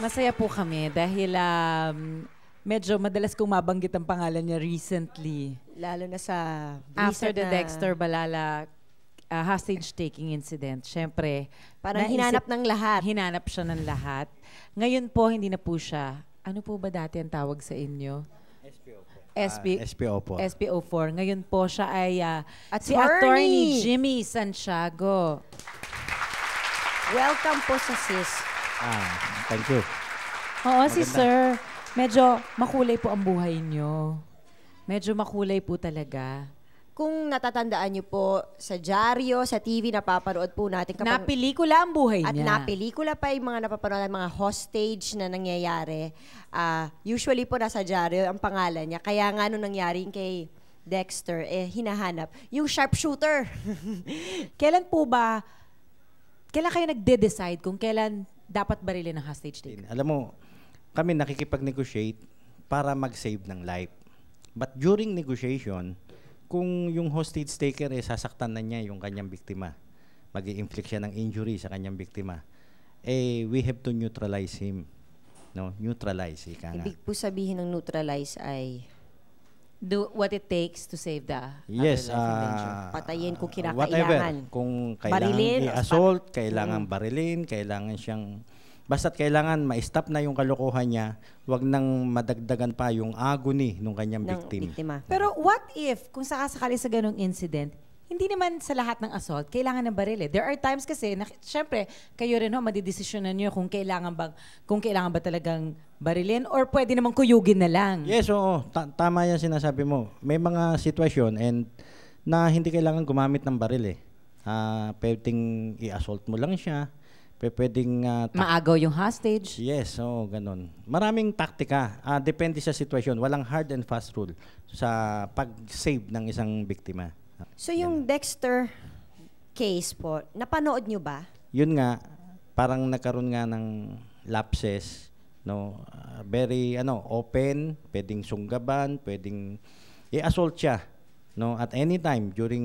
Masaya po kami dahil medyo madalas kong mabanggit ang pangalan niya recently. Lalo na sa After recent the na, Dexter Balala hostage-taking incident, syempre, parang naisip- hinanap ng lahat. hinanap siya ng lahat. Ngayon po, hindi na po siya. Ano po ba dati ang tawag sa inyo? SPO po. SPO4. Ngayon po siya ay si Attorney. Attorney Jimmy Santiago. Welcome po sa SIS. Thank you. Oo, si Sir. Medyo makulay po ang buhay niyo. Medyo makulay po talaga. Kung natatandaan niyo po, sa dyaryo, sa TV, napapanood po natin. Napelikula ang buhay At niya. napelikula pa yung mga napapanood, mga hostage na nangyayari. Usually po nasa dyaryo ang pangalan niya. Kaya nga nung nangyari kay Dexter, hinahanap. Yung sharpshooter. Kailan kayo nagde-decide kung kailan dapat barilin ng hostage taker? Alam mo, kami nakikipag-negotiate para mag-save ng life. But during negotiation, kung yung hostage taker sasaktan na niya yung kanyang biktima, mag-i-inflict siya ng injury sa kanyang biktima, we have to neutralize him. No? Neutralize, ika nga. Ibig po sabihin ng neutralize ay Do what it takes to save the Yes, other life in danger. patayin kung kinakailangan. whatever. Kung kailangan Barilin o i-assault, kailangan barilin, kailangan siyang... Basta't kailangan ma-stop na yung kalokohan niya, wag nang madagdagan pa yung agony ng kanyang ng biktima. Pero what if, kung sakasakali sa ganong incident, hindi naman sa lahat ng assault, kailangan ng baril eh. There are times kasi, syempre, kayo rin madidesisyonan nyo kung kailangan ba talagang barilin or pwede naman kuyugin na lang. Yes, oo. Tama yan sinasabi mo. May mga sitwasyon na hindi kailangan gumamit ng baril eh. Pwedeng i-assault mo lang siya. Pwedeng... Maagaw yung hostage. Yes, oo, ganun. Maraming taktika. Depende sa sitwasyon. Walang hard and fast rule sa pag-save ng isang biktima. So yung Dexter case po, napanood nyo ba? Yun nga, parang nagkaroon nga ng lapses, no? Very open, pwedeng sunggaban, pwedeng i-assault siya, no? At any time during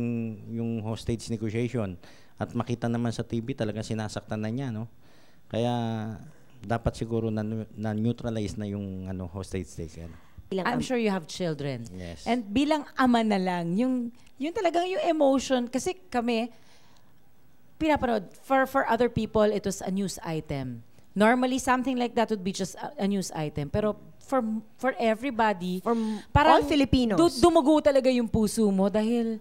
yung hostage negotiation at makita naman sa TV talagang sinasaktan na niya, no? Kaya dapat siguro na neutralize na yung hostage taker. I'm sure you have children. Yes. And bilang ama na lang, yung talagang yung emotion, kasi kami, pinapanood, for other people, it was a news item. Normally, something like that would be just a news item. Pero for everybody, all Filipinos. Dumugo talaga yung puso mo dahil...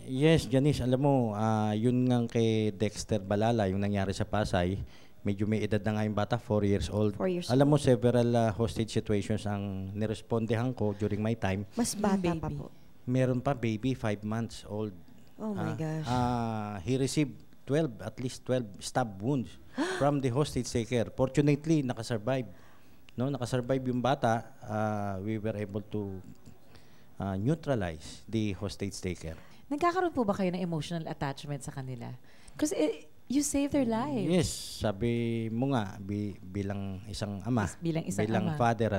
Yes, Janice, alam mo, yun nga kay Dexter Balala, yung nangyari sa Pasay, medyo may edad na nga yung bata, 4 years old. 4 years Alam mo, several hostage situations ang nirespondehan ko during my time. Mas bata pa po. Meron pa baby, 5 months old. Oh my gosh. He received at least 12 stab wounds from the hostage taker. Fortunately, nakasurvive. No, nakasurvive yung bata. We were able to neutralize the hostage taker. Nagkakaroon po ba kayo ng emotional attachment sa kanila? Because you saved their lives. Yes, sabi mo nga, bilang isang ama, Bilang isang ama. father,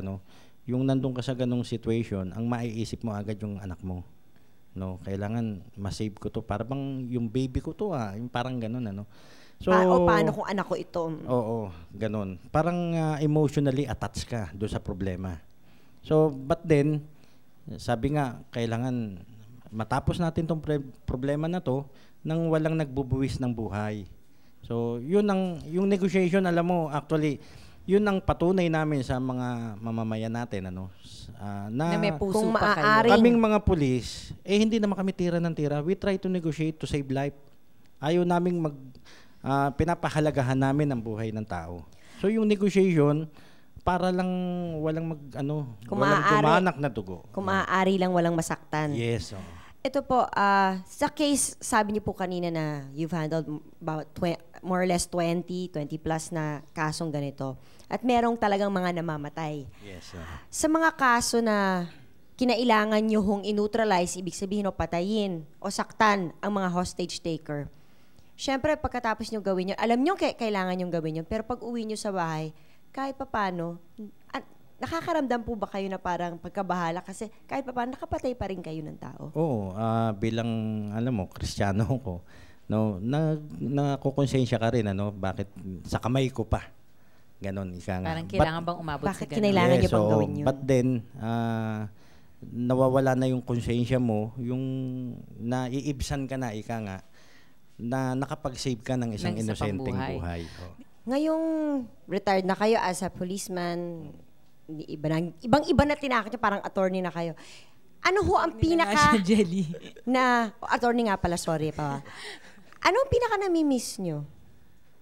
yung nandun ka sa ganong situation, ang maiisip mo agad yung anak mo. No, kailangan ma-save ko to. Para bang yung baby ko to, yung parang ganun, So, paano kung anak ko ito? Oo, ganun. Parang emotionally attached ka doon sa problema. So, but then, sabi nga, kailangan matapos natin tong problema na to nang walang nagbubuwis ng buhay. So, yung negotiation, alam mo, actually, yun ang patunay namin sa mga mamamayan natin, na may puso kung pa kayo. maaaring- kaming mga pulis, hindi naman kami tira ng tira. We try to negotiate to save life. Ayaw naming pinapahalagahan namin ang buhay ng tao. So, yung negotiation, para lang walang walang dumanak na dugo. Kung maaari lang walang masaktan. Yes. Ito po, sa case, sabi niyo po kanina na you've handled about more or less 20 plus na kasong ganito. At merong talagang mga namamatay. Yes. Sa mga kaso na kinailangan nyo hong ineutralize, ibig sabihin o patayin o saktan ang mga hostage taker, syempre pagkatapos nyo gawin yun, alam nyo kailangan nyo gawin yun, pero pag uwi nyo sa bahay, kahit papano, nakakaramdam po ba kayo na parang pagkabahala kasi kahit paano nakapatay pa rin kayo ng tao? Oo, bilang Kristiyano ko, nakukonsensya ka rin bakit sa kamay ko pa Ganon, ika nga. Parang kailangan bang umabot sa Bakit ganun? kinailangan niyo pang gawin yun? But then, nawawala na yung konsensya mo, yung naiibsan ka na, ika nga, na nakapag-save ka ng isang Ng isa pang inosenteng buhay. buhay. Oh. Ngayong retired na kayo as a policeman, ibang-iba na tinakot niyo, parang attorney na kayo. Ano ho ang pinaka Jelly. attorney nga pala, sorry pa. Ano ang pinaka nami-miss niyo?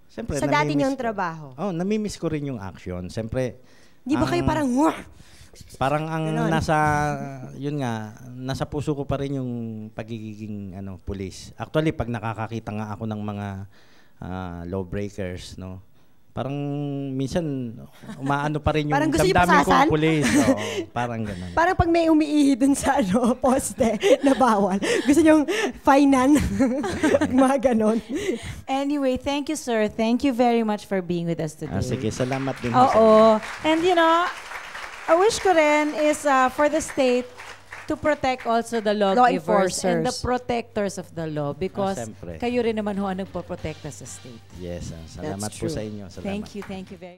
Siyempre, Sa dati namimiss niyong ko. trabaho. Oh, namimiss ko rin yung action. Siyempre, Di ba kayo parang, parang ang Ganon. yun nga, nasa puso ko pa rin yung pagiging police. Actually, pag nakakakita nga ako ng mga lawbreakers, no, parang minsan umaano pa rin yung Parang gusto niyo damdamin pasasan? kong police. Oo, parang ganun. parang pag may umiihi dun sa poste na bawal, gusto niyong finan. Mga ganon. Anyway, thank you, sir. Thank you very much for being with us today. Sige, salamat din. Oo. And a wish ko rin is for the state to protect also the lawgivers and the enforcers. protectors of the law because siyempre. kayo rin naman ho ang nagpoprotekta sa state. Yes, salamat po true. sa inyo. Salamat. Thank you very